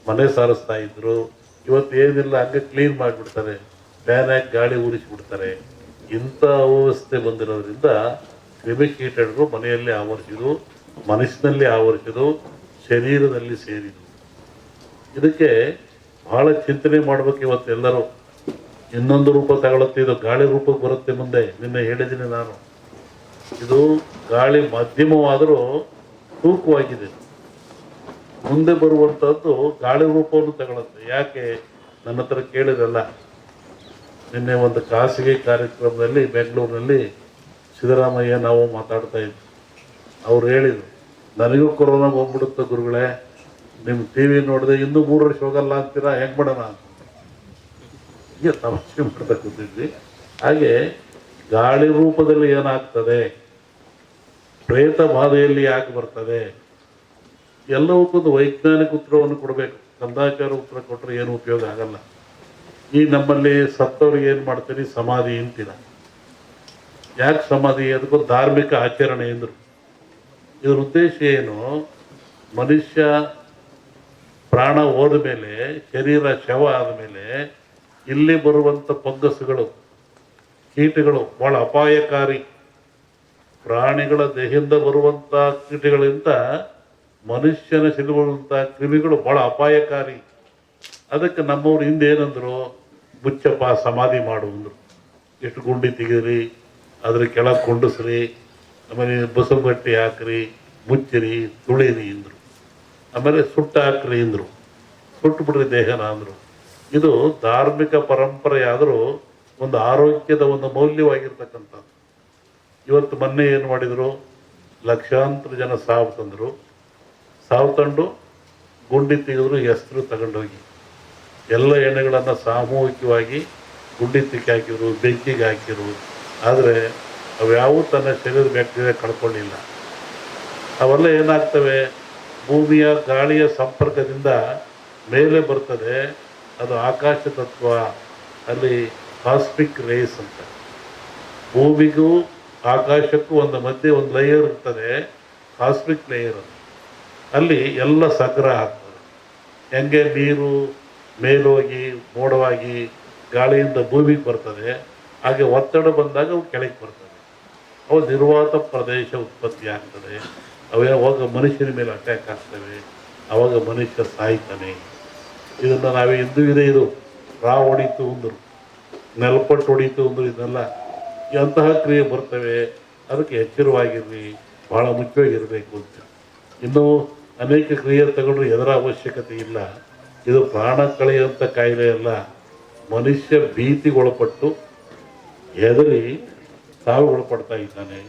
ಮನೆ ಸಾರಿಸ್ತಾ ಇದ್ರು. ಇವತ್ತು ಏನಿಲ್ಲ, ಹಂಗೆ ಕ್ಲೀನ್ ಮಾಡಿಬಿಡ್ತಾರೆ, ಫ್ಯಾನ್ ಹಾಕಿ ಗಾಳಿ ಉರಿಸಿಬಿಡ್ತಾರೆ. ಇಂಥ ವ್ಯವಸ್ಥೆ ಬಂದಿರೋದ್ರಿಂದ ಕ್ರಿಮಿಕೀಟಗಳು ಮನೆಯಲ್ಲಿ ಆವರಿಸಿದು, ಮನಸ್ಸಿನಲ್ಲಿ ಆವರಿಸಿದು, ಶರೀರದಲ್ಲಿ ಸೇರಿದು. ಇದಕ್ಕೆ ಬಹಳ ಚಿಂತನೆ ಮಾಡ್ಬೇಕು ಇವತ್ತೆಲ್ಲರೂ. ಇನ್ನೊಂದು ರೂಪ ತಗೊಳುತ್ತೆ, ಇದು ಗಾಳಿ ರೂಪಕ್ಕೆ ಬರುತ್ತೆ ಮುಂದೆ. ನಿನ್ನೆ ಹೇಳಿದ್ದೀನಿ ನಾನು, ಇದು ಗಾಳಿ ಮಾಧ್ಯಮವಾದರೂ ತೂಕವಾಗಿದೆ. ಮುಂದೆ ಬರುವಂಥದ್ದು ಗಾಳಿ ರೂಪವನ್ನು ತಗೊಳುತ್ತೆ. ಯಾಕೆ ನನ್ನ ಹತ್ರ ಕೇಳಿರಲ್ಲ. ನಿನ್ನೆ ಒಂದು ಖಾಸಗಿ ಕಾರ್ಯಕ್ರಮದಲ್ಲಿ ಬೆಂಗಳೂರಿನಲ್ಲಿ ಸಿದ್ದರಾಮಯ್ಯ ನಾವು ಮಾತಾಡ್ತಾ ಇದ್ವಿ. ಅವ್ರು ಹೇಳಿದರು, ನನಗೂ ಕೊರೋನಾ ಹೋಗ್ಬಿಡುತ್ತೆ ಗುರುಗಳೇ, ನಿಮ್ಮ ಟಿ ವಿ ನೋಡಿದೆ ಇನ್ನೂ 3 ವರ್ಷ ಹೋಗಲ್ಲ ಅಂತೀರಾ, ಹೆಂಗೆ ಮಾಡೋಣ ಅಂತ ಹೀಗೆ ತಮಾಷೆ ಮಾಡ್ತಾ ಕೂತಿದ್ವಿ. ಹಾಗೆ ಗಾಳಿ ರೂಪದಲ್ಲಿ ಏನಾಗ್ತದೆ, ಪ್ರೇತ ಬಾಧೆಯಲ್ಲಿ ಯಾಕೆ ಬರ್ತದೆ, ಎಲ್ಲವಕ್ಕೊಂದು ವೈಜ್ಞಾನಿಕ ಉತ್ತರವನ್ನು ಕೊಡಬೇಕು. ಕಂದಾಚಾರ ಉತ್ತರ ಕೊಟ್ಟರೆ ಏನು ಉಪಯೋಗ ಆಗಲ್ಲ. ಈ ನಮ್ಮಲ್ಲಿ ಸತ್ತವ್ರಿಗೆ ಏನು ಮಾಡ್ತೀರಿ, ಸಮಾಧಿ ಅಂತೀರ. ಯಾಕೆ ಸಮಾಧಿ? ಅದಕ್ಕೊಂದು ಧಾರ್ಮಿಕ ಆಚರಣೆ ಎಂದರು. ಇದ್ರ ಉದ್ದೇಶ ಏನು? ಮನುಷ್ಯ ಪ್ರಾಣ ಹೋದ ಮೇಲೆ, ಶರೀರ ಶವ ಆದಮೇಲೆ ಇಲ್ಲಿ ಬರುವಂಥ ಫಂಗಸ್ಗಳು, ಕೀಟಗಳು ಭಾಳ ಅಪಾಯಕಾರಿ. ಪ್ರಾಣಿಗಳ ದೇಹದಿಂದ ಬರುವಂಥ ಕೀಟಗಳಿಂದ ಮನುಷ್ಯನ ಸಿಲುಬರುವಂಥ ಕ್ರಿಮಿಗಳು ಭಾಳ ಅಪಾಯಕಾರಿ. ಅದಕ್ಕೆ ನಮ್ಮವ್ರು ಹಿಂದೆ ಏನಂದ್ರು, ಮುಚ್ಚಪ್ಪ ಸಮಾಧಿ ಮಾಡು ಅಂದರು. ಎಷ್ಟು ಗುಂಡಿ ತೆಗೀರಿ, ಅದ್ರ ಕೆಳಗೆ ಕೊಂಡಿಸ್ರಿ, ಆಮೇಲೆ ಬಸವಗಟ್ಟಿ ಹಾಕ್ರಿ, ಮುಚ್ಚಿರಿ, ತುಳಿರಿ ಅಂದರು. ಆಮೇಲೆ ಸುಟ್ಟು ಹಾಕ್ರಿ ಅಂದರು, ಸುಟ್ಟು ಬಿಡ್ರಿ ದೇಹನ ಅಂದರು. ಇದು ಧಾರ್ಮಿಕ ಪರಂಪರೆ ಆದರೂ ಒಂದು ಆರೋಗ್ಯದ ಒಂದು ಮೌಲ್ಯವಾಗಿರ್ತಕ್ಕಂಥದ್ದು. ಇವತ್ತು ಮೊನ್ನೆ ಏನು ಮಾಡಿದರು, ಲಕ್ಷಾಂತರ ಜನ ಸಾವು ತಂದರು. ಸಾವು ತಂದು ಗುಂಡಿ ತೆಗೆದ್ರು, ಹೆಸರು ತಗೊಂಡೋಗಿ ಎಲ್ಲ ಎಣ್ಣೆಗಳನ್ನು ಸಾಮೂಹಿಕವಾಗಿ ಗುಂಡಿ ತಿಕ್ಕಿ ಹಾಕಿದ್ರು, ಬೆಂಕಿಗೆ ಹಾಕಿರು. ಆದರೆ ಅವ್ಯಾವೂ ತನ್ನ ಶರೀರದ ಬ್ಯಾಕ್ಟೀರಿಯಾ ಕಳ್ಕೊಳ್ಳಿಲ್ಲ. ಅವೆಲ್ಲ ಏನಾಗ್ತವೆ, ಭೂಮಿಯ ಗಾಳಿಯ ಸಂಪರ್ಕದಿಂದ ಮೇಲೆ ಬರ್ತದೆ. ಅದು ಆಕಾಶ ತತ್ವ, ಅಲ್ಲಿ ಕಾಸ್ಮಿಕ್ ರೇಸ್ ಅಂತ. ಭೂಮಿಗೂ ಆಕಾಶಕ್ಕೂ ಒಂದು ಮಧ್ಯೆ ಒಂದು ಲೇಯರ್ ಇರ್ತದೆ, ಕಾಸ್ಮಿಕ್ ಲೇಯರ್. ಅದು ಅಲ್ಲಿ ಎಲ್ಲ ಸಂಗ್ರಹ ಆಗ್ತದೆ. ಹೆಂಗೆ ನೀರು ಮೇಲೋಗಿ ಮೋಡವಾಗಿ ಗಾಳಿಯಿಂದ ಭೂಮಿಗೆ ಬರ್ತದೆ, ಹಾಗೆ ಒತ್ತಡ ಬಂದಾಗ ಅವು ಕೆಳಗೆ ಬರ್ತದೆ. ಅವು ನಿರ್ವಾತ ಪ್ರದೇಶ ಉತ್ಪತ್ತಿ ಆಗ್ತದೆ. ಅವಾಗ ಮನುಷ್ಯನ ಮೇಲೆ ಅಟ್ಯಾಕ್ ಆಗ್ತವೆ. ಆವಾಗ ಮನುಷ್ಯ ಸಾಯ್ತಾನೆ. ಇದನ್ನು ನಾವೇ ಹಿಂದೂ ಇದೆ, ಇದು ರಾವ್ ಹೊಡೀತು ಅಂದರು, ನೆಲಪಟ್ಟು ಹೊಡೀತು ಅಂದರು. ಇದನ್ನೆಲ್ಲ ಅಂತಹ ಕ್ರಿಯೆ ಬರ್ತವೆ. ಅದಕ್ಕೆ ಎಚ್ಚರವಾಗಿರ್ರಿ, ಭಾಳ ಮುಖ್ಯವಾಗಿರಬೇಕು ಅಂತ. ಇನ್ನೂ ಅನೇಕ ಕ್ರಿಯೆ ತಗೊಂಡ್ರೆ ಎದರ ಅವಶ್ಯಕತೆ ಇಲ್ಲ. ಇದು ಪ್ರಾಣ ಕಳೆಯುವಂಥ ಕಾಯಿಲೆ ಅಲ್ಲ. ಮನುಷ್ಯ ಭೀತಿಗೊಳಪಟ್ಟು ಹೆದರಿ ಸಾವಿಗೊಳಪಡ್ತಾ ಇದ್ದಾನೆ.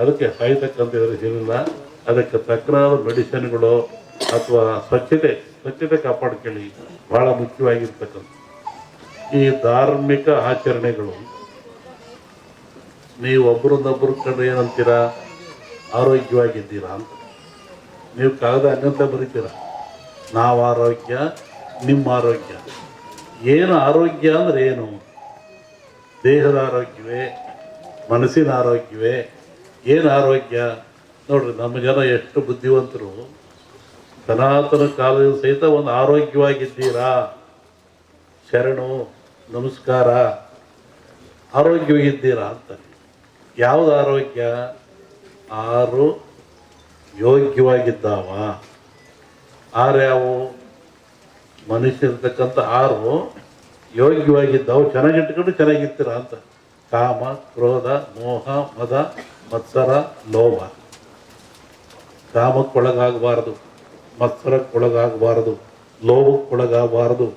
ಅದಕ್ಕೆ ಸಾಯ್ತಕ್ಕಂಥ ಎದುರಿಸಿಲ್ಲ. ಅದಕ್ಕೆ ತಕ್ಕನಾದ ಮೆಡಿಸಿನ್ಗಳು ಅಥವಾ ಸ್ವಚ್ಛತೆ ಕಾಪಾಡ್ಕೊಳ್ಳಿ, ಭಾಳ ಮುಖ್ಯವಾಗಿರ್ತಕ್ಕಂಥ. ಈ ಧಾರ್ಮಿಕ ಆಚರಣೆಗಳು ನೀವು ಒಬ್ಬರನ್ನೊಬ್ಬರು ಕಂಡ್ರೆ ಏನಂತೀರಾ, ಆರೋಗ್ಯವಾಗಿದ್ದೀರಾ ಅಂತ. ನೀವು ಕಾಗದ ಹಂಗಂತ ಬರೀತೀರ, ನಾವು ಆರೋಗ್ಯ, ನಿಮ್ಮ ಆರೋಗ್ಯ. ಏನು ಆರೋಗ್ಯ ಅಂದರೆ ಏನು? ದೇಹದ ಆರೋಗ್ಯವೇ, ಮನಸ್ಸಿನ ಆರೋಗ್ಯವೇ? ಏನು ಆರೋಗ್ಯ? ನೋಡ್ರಿ, ನಮ್ಮ ಜನ ಎಷ್ಟು ಬುದ್ಧಿವಂತರು. ಸನಾತನ ಕಾಲದ ಸಹಿತ ಒಂದು ಆರೋಗ್ಯವಾಗಿದ್ದೀರಾ, ಶರಣು ನಮಸ್ಕಾರ, ಆರೋಗ್ಯವಾಗಿದ್ದೀರಾ ಅಂತ. ಯಾವುದು ಆರೋಗ್ಯ? 6 ಯೋಗ್ಯವಾಗಿದ್ದಾವ. 6 ಯಾವುವು? ಮನುಷ್ಯರ್ತಕ್ಕಂಥ 6 ಯೋಗ್ಯವಾಗಿದ್ದಾವು. ಚೆನ್ನಾಗಿಟ್ಕೊಂಡು ಚೆನ್ನಾಗಿರ್ತೀರ ಅಂತ. ಕಾಮ, ಕ್ರೋಧ, ಮೋಹ, ಮದ, ಮತ್ಸರ, ಲೋಭ. ಕಾಮಕ್ಕೊಳಗಾಗಬಾರದು, ಮತ್ಸರಕ್ಕೊಳಗಾಗಬಾರದು, ಲೋಭಕ್ಕೊಳಗಾಗಬಾರದು,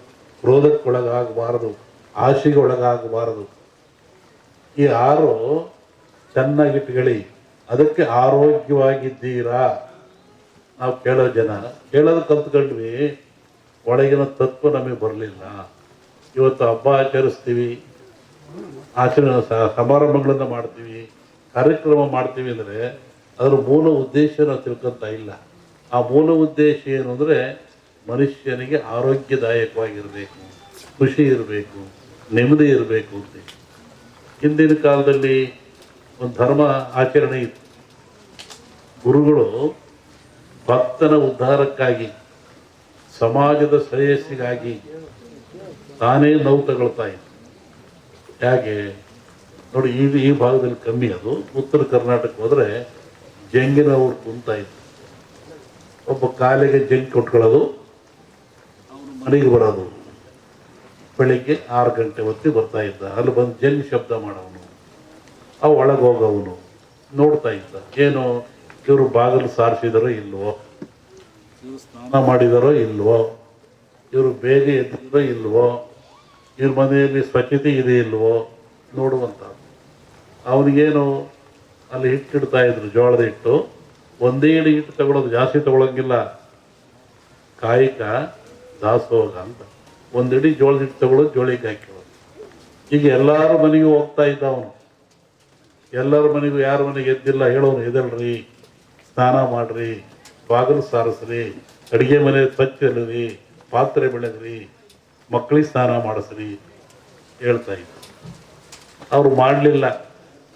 ಕ್ರೋಧಕ್ಕೊಳಗಾಗಬಾರದು, ಆಶೆಗೆ ಒಳಗಾಗಬಾರದು. ಈ 6 ಚೆನ್ನಾಗಿಟ್ಕೊಳ್ಳಿ. ಅದಕ್ಕೆ ಆರೋಗ್ಯವಾಗಿದ್ದೀರಾ. ನಾವು ಕೇಳೋ ಜನ ಕೇಳೋದು ಕಲ್ತ್ಕೊಂಡ್ವಿ, ಒಳಗಿನ ತತ್ವ ನಮಗೆ ಬರಲಿಲ್ಲ. ಇವತ್ತು ಹಬ್ಬ ಆಚರಿಸ್ತೀವಿ, ಸಮಾರಂಭಗಳನ್ನು ಮಾಡ್ತೀವಿ, ಕಾರ್ಯಕ್ರಮ ಮಾಡ್ತೀವಿ ಅಂದರೆ ಅದರ ಮೂಲ ಉದ್ದೇಶ ನಾವು ತಿಳ್ಕೊತಾ ಇಲ್ಲ. ಆ ಮೂಲ ಉದ್ದೇಶ ಏನು ಅಂದರೆ ಮನುಷ್ಯನಿಗೆ ಆರೋಗ್ಯದಾಯಕವಾಗಿರಬೇಕು, ಖುಷಿ ಇರಬೇಕು, ನೆಮ್ಮದಿ ಇರಬೇಕು ಅಂತ. ಹಿಂದಿನ ಕಾಲದಲ್ಲಿ ಒಂದು ಧರ್ಮ ಆಚರಣೆ ಇತ್ತು. ಗುರುಗಳು ಭಕ್ತನ ಉದ್ಧಾರಕ್ಕಾಗಿ ಸಮಾಜದ ಶ್ರೇಯಸ್ಸಿಗಾಗಿ ತಾನೇ ನೋವು ತಗೊಳ್ತಾ ಇದ್ದ. ಹೇಗೆ ನೋಡಿ, ಈ ಭಾಗದಲ್ಲಿ ಕಮ್ಮಿ. ಅದು ಉತ್ತರ ಕರ್ನಾಟಕ ಹೋದರೆ ಜಂಗಿನವ್ರು ಕುಂತ ಇತ್ತು. ಒಬ್ಬ ಕಾಲಿಗೆ ಜಂಗ್ ಕೊಟ್ಕೊಳ್ಳೋದು, ಅವನು ಮನೆಗೆ ಬರೋದು. ಬೆಳಿಗ್ಗೆ 6 ಗಂಟೆ ಹೊತ್ತಿಗೆ ಬರ್ತಾ ಇದ್ದ. ಅಲ್ಲಿ ಬಂದು ಜಂಗ್ ಶಬ್ದ ಮಾಡೋವನು, ಅವು ಒಳಗೆ ಹೋಗೋವನು ನೋಡ್ತಾ ಇದ್ದ. ಏನು ಇವರು ಬಾಗಿಲು ಸಾರಿಸಿದಾರೋ ಇಲ್ವೋ, ಇವರು ಸ್ನಾನ ಮಾಡಿದಾರೋ ಇಲ್ವೋ, ಇವರು ಬೇಗ ಎದ್ದಿರೋ ಇಲ್ವೋ, ಇವ್ರ ಮನೆಯಲ್ಲಿ ಸ್ವಚ್ಛತೆ ಇದೆ ಇಲ್ವೋ ನೋಡುವಂಥ. ಅವನಿಗೇನು ಅಲ್ಲಿ ಹಿಟ್ಟಿಡ್ತಾ ಇದ್ರು, ಜೋಳದ ಹಿಟ್ಟು. ಒಂದೇ ಇಡಿ ಹಿಟ್ಟು ತಗೊಳ್ಳೋದು, ಜಾಸ್ತಿ ತಗೊಳಂಗಿಲ್ಲ. ಕಾಯಿಕ ದಾಸೋಗ ಅಂತ ಒಂದಿಡಿ ಜೋಳದ ಹಿಟ್ಟು ತಗೊಳ್ಳೋದು, ಜೋಳಿಗೆ ಹಾಕಿರೋದು. ಈಗ ಎಲ್ಲರ ಮನೆಗೂ ಹೋಗ್ತಾ ಇದ್ದ ಅವನು. ಎಲ್ಲರ ಮನೆಗೂ, ಯಾರ ಮನೆಗೆ ಎದ್ದಿಲ್ಲ ಹೇಳೋನು, ಎದಲ್ರಿ, ಸ್ನಾನ ಮಾಡ್ರಿ, ಬಾಗಿಲು ಸಾರಿಸ್ರಿ, ಅಡುಗೆ ಮನೆ ಸ್ವಚ್ಛರಿ, ಪಾತ್ರೆ ಬೆಳೆದ್ರಿ, ಮಕ್ಕಳಿಗೆ ಸ್ನಾನ ಮಾಡಿಸ್ರಿ ಹೇಳ್ತಾ ಇದ್ದ. ಅವರು ಮಾಡಲಿಲ್ಲ,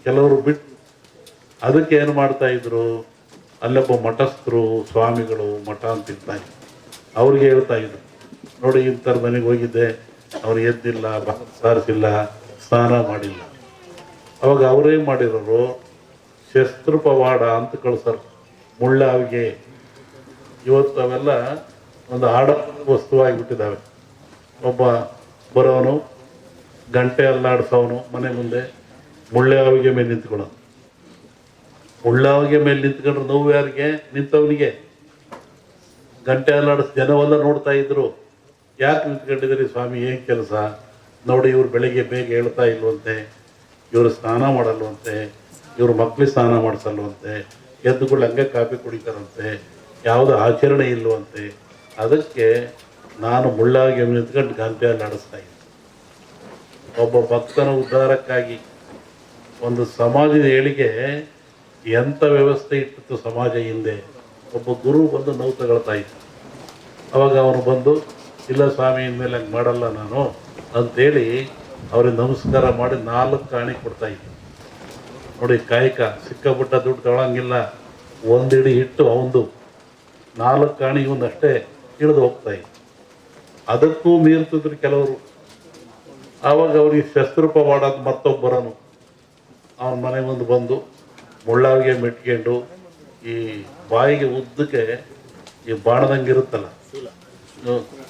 ಕೆಲವರು ಬಿಟ್ಟು. ಅದಕ್ಕೆ ಏನು ಮಾಡ್ತಾ ಇದ್ರು, ಅಲ್ಲೊಬ್ಬ ಮಠಸ್ಥರು, ಸ್ವಾಮಿಗಳು, ಮಠ ಅಂತಿರ್ತಾ ಇದ್ರು. ಅವ್ರಿಗೆ ಹೇಳ್ತಾ ಇದ್ರು, ನೋಡಿ ಇಂಥರ ಮನೆಗೆ ಹೋಗಿದ್ದೆ, ಅವ್ರು ಎದ್ದಿಲ್ಲ, ಬಾಗಿಲು ಸಾರಿಸಿಲ್ಲ, ಸ್ನಾನ ಮಾಡಿಲ್ಲ. ಅವಾಗ ಅವರೇನು ಮಾಡಿರೋರು, ಶಸ್ತ್ರಪವಾಡ ಅಂತ ಕಳ್ಸರು, ಮುಳ್ಳಾವಿಗೆ. ಇವತ್ತು ಅವೆಲ್ಲ ಒಂದು ಆಡಂಬರದ ವಸ್ತುವಾಗಿಬಿಟ್ಟಿದ್ದಾವೆ. ಒಬ್ಬ ಬರೋನು ಗಂಟೆ ಅಲ್ಲಾಡಿಸೋನು ಮನೆ ಮುಂದೆ, ಮುಳ್ಳಾವಿಗೆ ಮೇಲೆ ನಿಂತ್ಕೊಳ್ಳೋನು. ಮುಳ್ಳಾವಿಗೆ ಮೇಲೆ ನಿಂತ್ಕೊಂಡ್ರೆ ನೋವು ಯಾರಿಗೆ? ನಿಂತವನಿಗೆ. ಗಂಟೆ ಅಲ್ಲಾಡಿಸ್ ಜನವೆಲ್ಲ ನೋಡ್ತಾ ಇದ್ರು. ಯಾಕೆ ನಿಂತ್ಕೊಂಡಿದ್ದೀರಿ ಸ್ವಾಮಿ, ಏನು ಕೆಲಸ? ನೋಡಿ, ಇವ್ರು ಬೆಳಿಗ್ಗೆ ಬೇಗ ಹೇಳ್ತಾ ಇಲ್ವಂತೆ, ಇವರು ಸ್ನಾನ ಮಾಡಲ್ವಂತೆ, ಇವ್ರ ಮಕ್ಳಿಗೆ ಸ್ನಾನ ಮಾಡಿಸಲ್ವಂತೆ, ಎದ್ದುಗಳು ಹಂಗೆ ಕಾಫಿ ಕುಡಿತಾರಂತೆ, ಯಾವುದೋ ಆಚರಣೆ ಇಲ್ವಂತೆ. ಅದಕ್ಕೆ ನಾನು ಮುಳ್ಳಾಗಿ ನಿಂತ್ಕೊಂಡು ಗಂಟೆಯಲ್ಲಿ ಆಡಿಸ್ತಾ ಇದ್ದೆ. ಒಬ್ಬ ಭಕ್ತನ ಉದ್ಧಾರಕ್ಕಾಗಿ ಒಂದು ಸಮಾಜದ ಏಳಿಗೆ ಎಂಥ ವ್ಯವಸ್ಥೆ ಇಟ್ಟಿತ್ತು ಸಮಾಜ ಹಿಂದೆ. ಒಬ್ಬ ಗುರು ಬಂದು ನೋವು ತಗೊಳ್ತಾ ಇದ್ದ. ಅವಾಗ ಅವನು ಬಂದು, ಇಲ್ಲ ಸ್ವಾಮಿ, ಇನ್ಮೇಲೆ ಹಂಗೆ ಮಾಡಲ್ಲ ನಾನು ಅಂತೇಳಿ ಅವ್ರಿಗೆ ನಮಸ್ಕಾರ ಮಾಡಿ 4 ಕಾಣಿ ಕೊಡ್ತಾ ಇದ್ದ. ನೋಡಿ, ಕಾಯಕ ಸಿಕ್ಕಾಪಟ್ಟ ದುಡ್ಡು ತಗೊಳಂಗಿಲ್ಲ. ಒಂದಿಡಿ ಹಿಟ್ಟು ಅವಂದು, 4 ಕಾಣಿ ಇವನಷ್ಟೇ ಇಳಿದು ಹೋಗ್ತಾ ಇತ್ತು. ಅದಕ್ಕೂ ಮೀರ್ತಿದ್ರು ಕೆಲವರು. ಆವಾಗ ಅವ್ರಿಗೆ ಶಸ್ತ್ರಪವಾಡೋದು ಮತ್ತೊಬ್ಬರನು ಅವನ ಮನೆ ಮುಂದೆ ಬಂದು ಮುಳ್ಳಾವಿಗೆ ಮೆಟ್ಕೊಂಡು ಈ ಬಾಯಿಗೆ ಉದ್ದಕ್ಕೆ ಈ ಬಾಣದಂಗೆ ಇರುತ್ತಲ್ಲ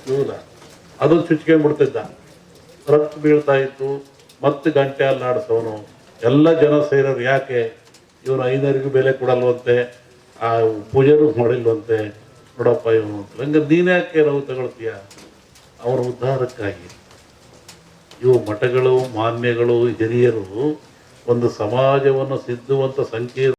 ಶೂಲ, ಅದು ಚುಚ್ಕೊಂಡ್ಬಿಡ್ತಿದ್ದ. ರಕ್ತ ಬೀಳ್ತಾ ಇತ್ತು. ಮತ್ತೆ ಗಂಟೆ ಅಲ್ಲಾಡಿಸೋನು. ಎಲ್ಲ ಜನ ಸೇರೋರು, ಯಾಕೆ ಇವನು 5ನರಿಗೂ ಬೆಲೆ ಕೊಡಲ್ವಂತೆ, ಆ ಪೂಜೆನೂ ಮಾಡಿಲ್ವಂತೆ, ನೋಡಪ್ಪ ಇವನು ಅಂತ. ಹಂಗೆ ನೀನ್ಯಾಕೆ ನೋವು ತಗೊಳ್ತೀಯ? ಅವರ ಉದ್ಧಾರಕ್ಕಾಗಿ. ಇವು ಮಠಗಳು, ಮಾನ್ಯಗಳು, ಹಿರಿಯರು ಒಂದು ಸಮಾಜವನ್ನು ಸಿದ್ಧುವಂಥ ಸಂಕೇತ.